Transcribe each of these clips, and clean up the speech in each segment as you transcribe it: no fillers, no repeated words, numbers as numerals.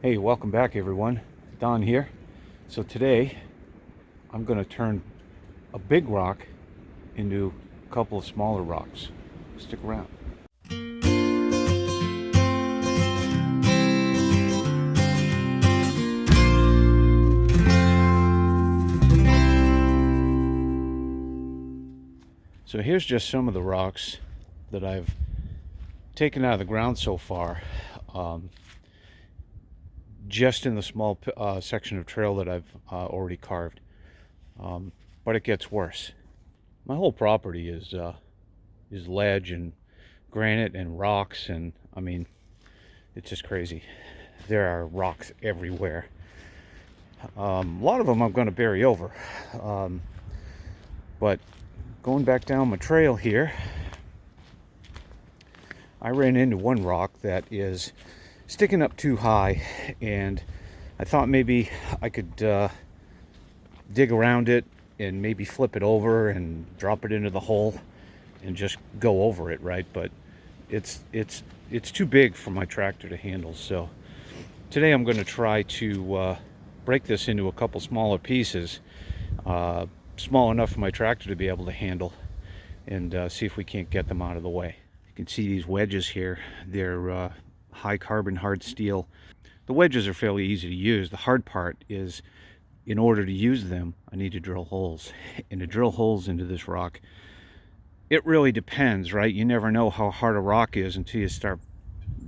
Hey, welcome back everyone. Don here. So today I'm going to turn a big rock into a couple of smaller rocks. Stick around. So here's just some of the rocks that I've taken out of the ground so far, just in the small section of trail that I've already carved. But it gets worse. My whole property is ledge and granite and rocks, and I mean, it's just crazy. There are rocks everywhere. A lot of them I'm going to bury over, but going back down my trail here, I ran into one rock that is sticking up too high, and I thought maybe I could dig around it and maybe flip it over and drop it into the hole and just go over it, right? But it's too big for my tractor to handle. So today I'm going to try to break this into a couple smaller pieces, small enough for my tractor to be able to handle, and see if we can't get them out of the way. You can see these wedges here. They're high carbon hard steel. The wedges are fairly easy to use. The hard part is, in order to use them, I need to drill holes. And to drill holes into this rock, it really depends, right? You never know how hard a rock is until you start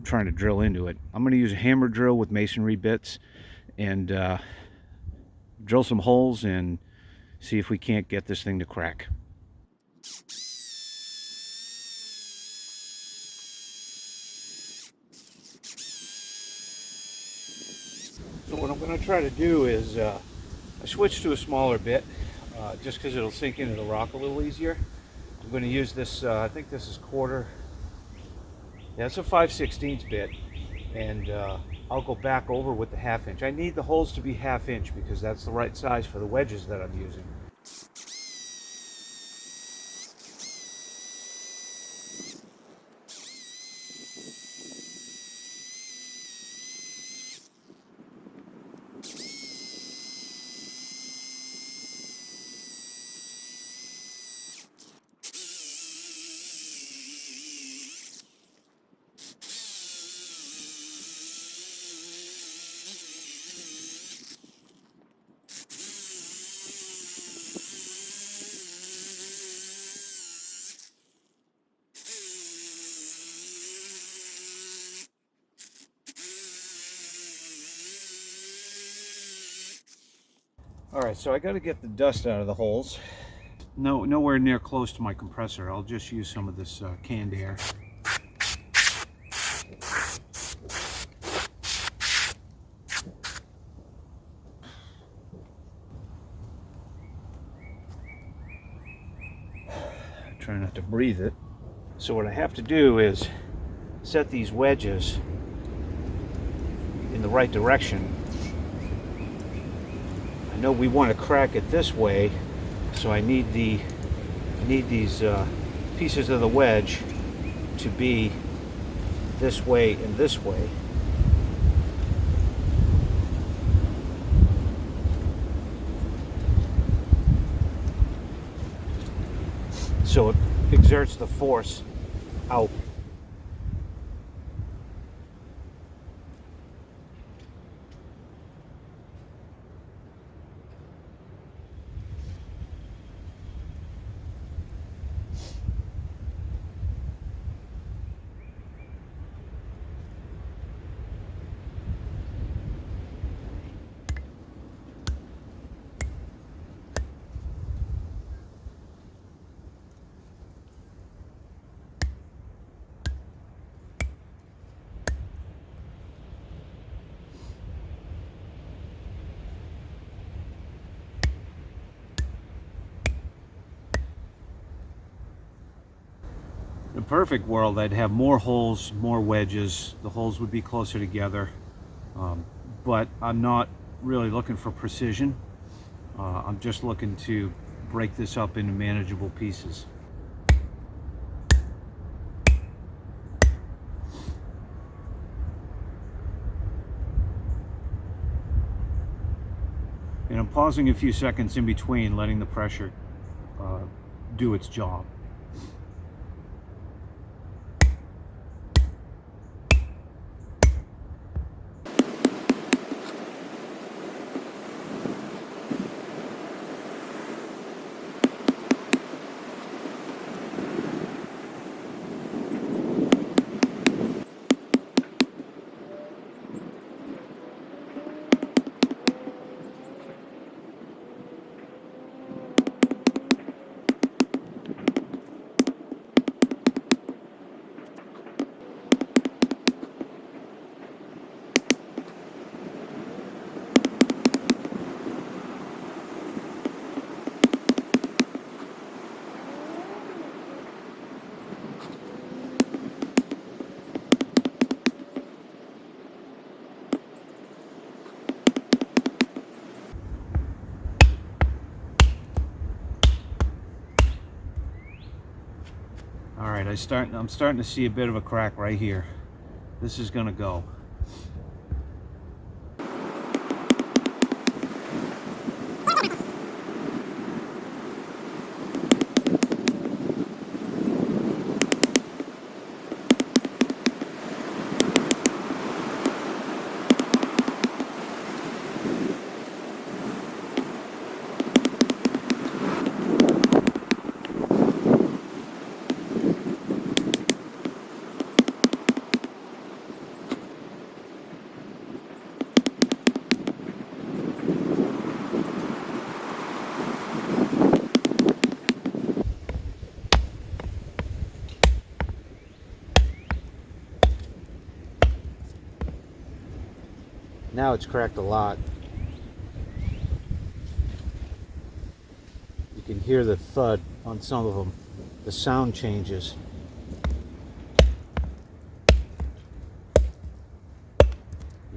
trying to drill into it. I'm going to use a hammer drill with masonry bits and drill some holes and see if we can't get this thing to crack. So what I'm going to try to do is I switched to a smaller bit just because it'll sink into the rock a little easier. I'm going to use this, I think this is quarter, yeah, it's a 5/16 bit, and I'll go back over with the 1/2 inch. I need the holes to be 1/2 inch because that's the right size for the wedges that I'm using. All right, so I got to get the dust out of the holes. Nowhere near close to my compressor. I'll just use some of this canned air. Try not to breathe it. So what I have to do is set these wedges in the right direction. I know we want to crack it this way, so I need these pieces of the wedge to be this way and this way. So it exerts the force out. In a perfect world, I'd have more holes, more wedges. The holes would be closer together. But I'm not really looking for precision. I'm just looking to break this up into manageable pieces. And I'm pausing a few seconds in between, letting the pressure do its job. All right, I'm starting to see a bit of a crack right here. This is gonna go. Now it's cracked a lot. You can hear the thud on some of them. The sound changes.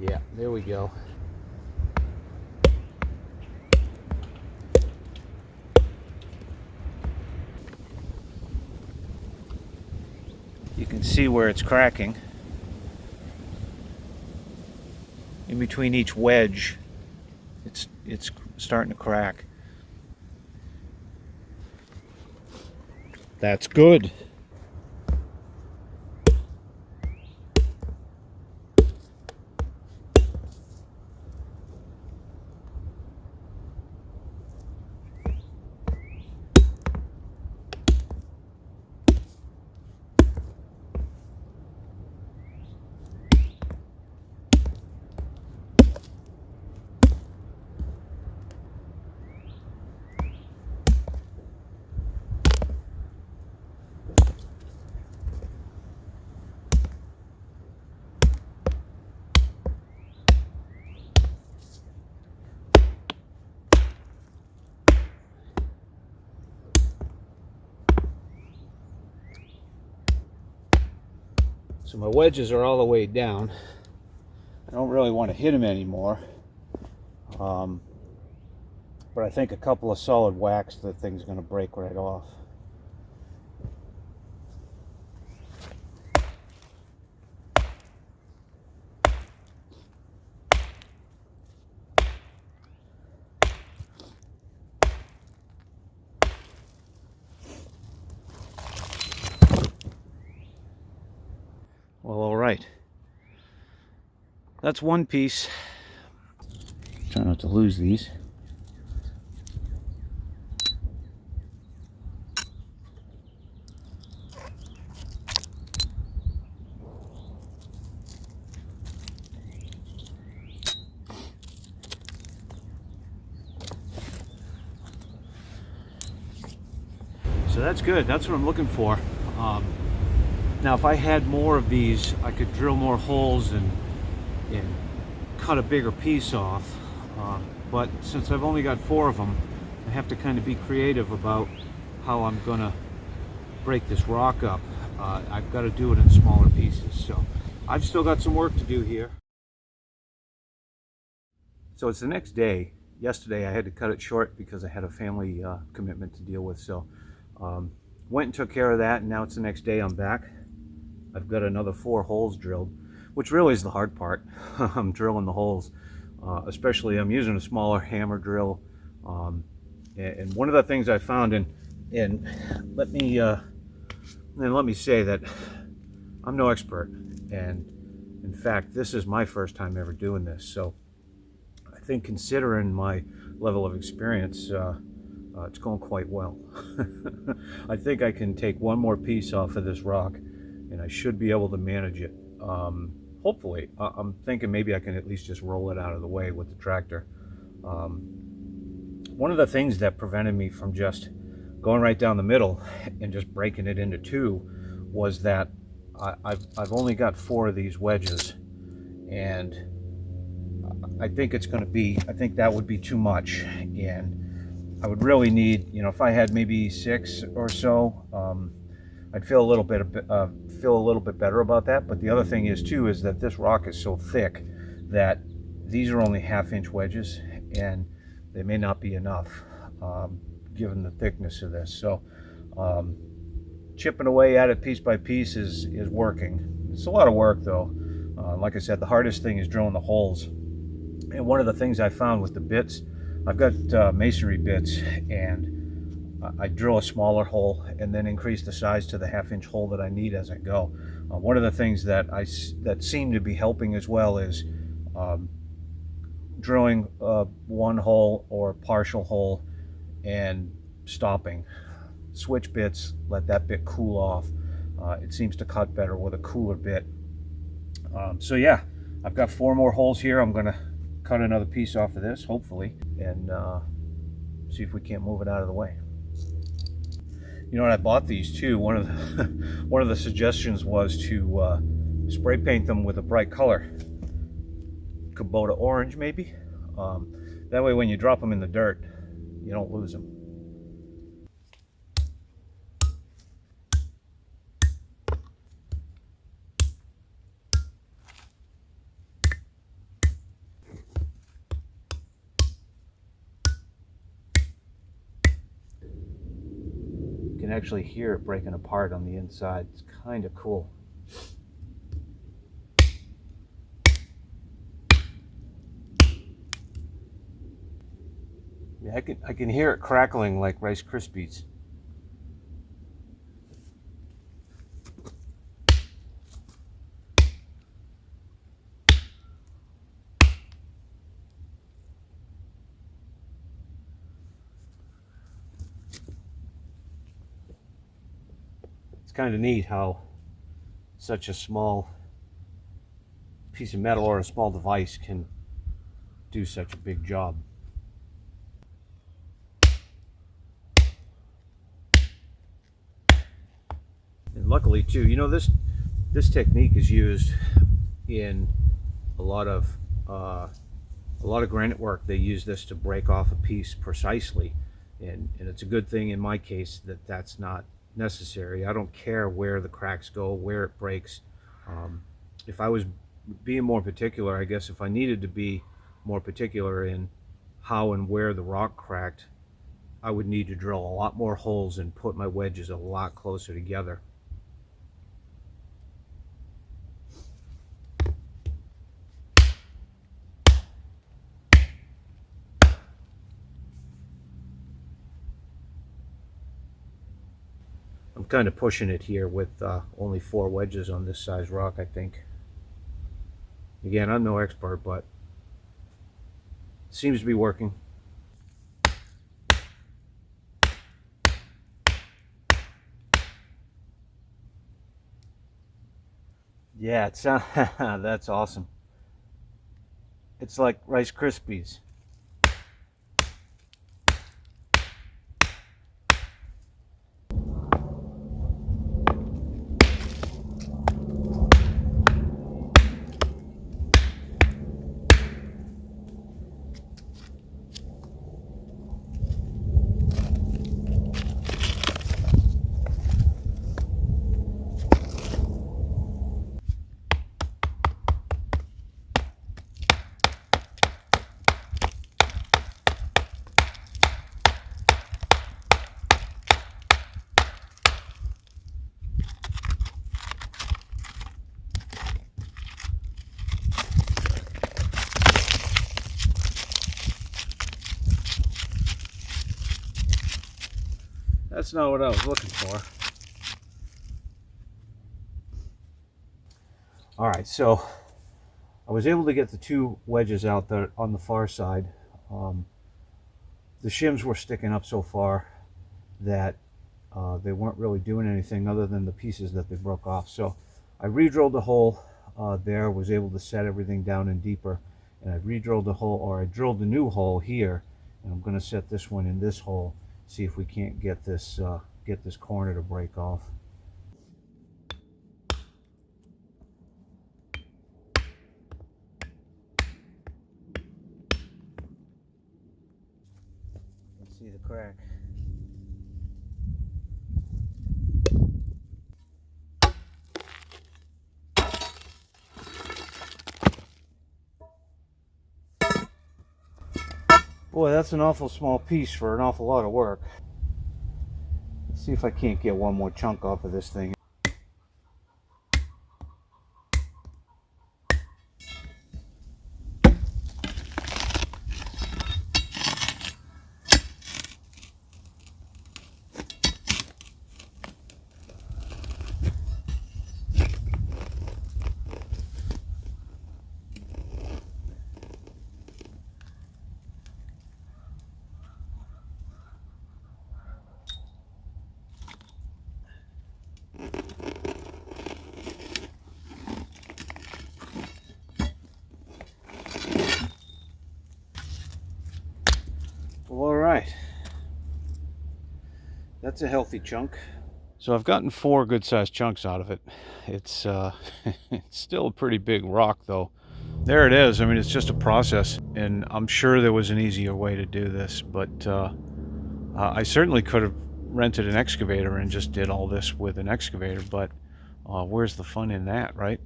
Yeah, there we go. You can see where it's cracking. In between each wedge, it's starting to crack. That's good. So my wedges are all the way down. I don't really want to hit them anymore. But I think a couple of solid whacks, the thing's going to break right off. Well, all right. That's one piece. Try not to lose these. So that's good. That's what I'm looking for. Now, if I had more of these, I could drill more holes and cut a bigger piece off. But since I've only got 4 of them, I have to kind of be creative about how I'm going to break this rock up. I've got to do it in smaller pieces. So I've still got some work to do here. So it's the next day. Yesterday I had to cut it short because I had a family commitment to deal with. So went and took care of that, and now it's the next day. I'm back. I've got another 4 holes drilled, which really is the hard part. I'm drilling the holes. especially I'm using a smaller hammer drill. And one of the things I found, and let me say that I'm no expert, and in fact this is my first time ever doing this, so I think considering my level of experience, it's going quite well. I think I can take one more piece off of this rock and I should be able to manage it. Hopefully. I'm thinking maybe I can at least just roll it out of the way with the tractor. One of the things that prevented me from just going right down the middle and just breaking it into two was that I've only got 4 of these wedges, and I think that would be too much, and I would really need, if I had maybe 6 or so, I'd feel a little bit better about that. But the other thing is too, is that this rock is so thick that these are only 1/2-inch wedges, and they may not be enough, given the thickness of this. So chipping away at it piece by piece is working. It's a lot of work though. Like I said, the hardest thing is drilling the holes. And one of the things I found with the bits, I've got masonry bits, and I drill a smaller hole and then increase the size to the 1/2-inch hole that I need as I go. One of the things that seem to be helping as well is drilling one hole or partial hole and stopping. Switch bits, let that bit cool off. It seems to cut better with a cooler bit. So yeah, I've got 4 more holes here. I'm gonna cut another piece off of this, hopefully, and see if we can't move it out of the way. You know, when I bought these too, one of the suggestions was to spray paint them with a bright color, Kubota orange maybe. That way when you drop them in the dirt, you don't lose them. You can actually hear it breaking apart on the inside. It's kind of cool. Yeah, I can hear it crackling like Rice Krispies. It's kind of neat how such a small piece of metal or a small device can do such a big job. And luckily too, you know, this technique is used in a lot of granite work. They use this to break off a piece precisely, and it's a good thing in my case that that's not necessary. I don't care where the cracks go, where it breaks. If I was being more particular, I guess if I needed to be more particular in how and where the rock cracked, I would need to drill a lot more holes and put my wedges a lot closer together. I'm kind of pushing it here with only 4 wedges on this size rock, I think. Again, I'm no expert, but it seems to be working. Yeah, it's that's awesome. It's like Rice Krispies. That's not what I was looking for. All right, so I was able to get the 2 wedges out there on the far side. The shims were sticking up so far that they weren't really doing anything other than the pieces that they broke off. So I re-drilled the hole there, was able to set everything down in deeper, and I re-drilled the hole, or I drilled a new hole here, and I'm going to set this one in this hole, see if we can't get this corner to break off. Let's see the crack. Boy, that's an awful small piece for an awful lot of work. Let's see if I can't get one more chunk off of this thing. Well, all right. That's a healthy chunk. So I've gotten 4 good-sized chunks out of it. It's it's still a pretty big rock, though. There it is. I mean, it's just a process, and I'm sure there was an easier way to do this, but I certainly could have rented an excavator and just did all this with an excavator, but where's the fun in that, right?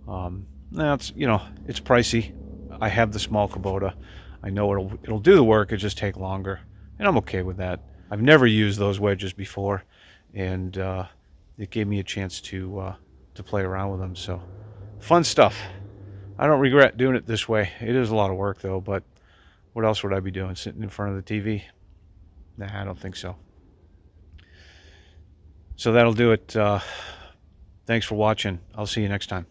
Now it's, it's pricey. I have the small Kubota. I know it'll do the work. It just take longer, and I'm okay with that. I've never used those wedges before, and it gave me a chance to play around with them. So fun stuff. I don't regret doing it this way. It is a lot of work though, but what else would I be doing? Sitting in front of the TV? Nah, I don't think so. So that'll do it. Thanks for watching. I'll see you next time.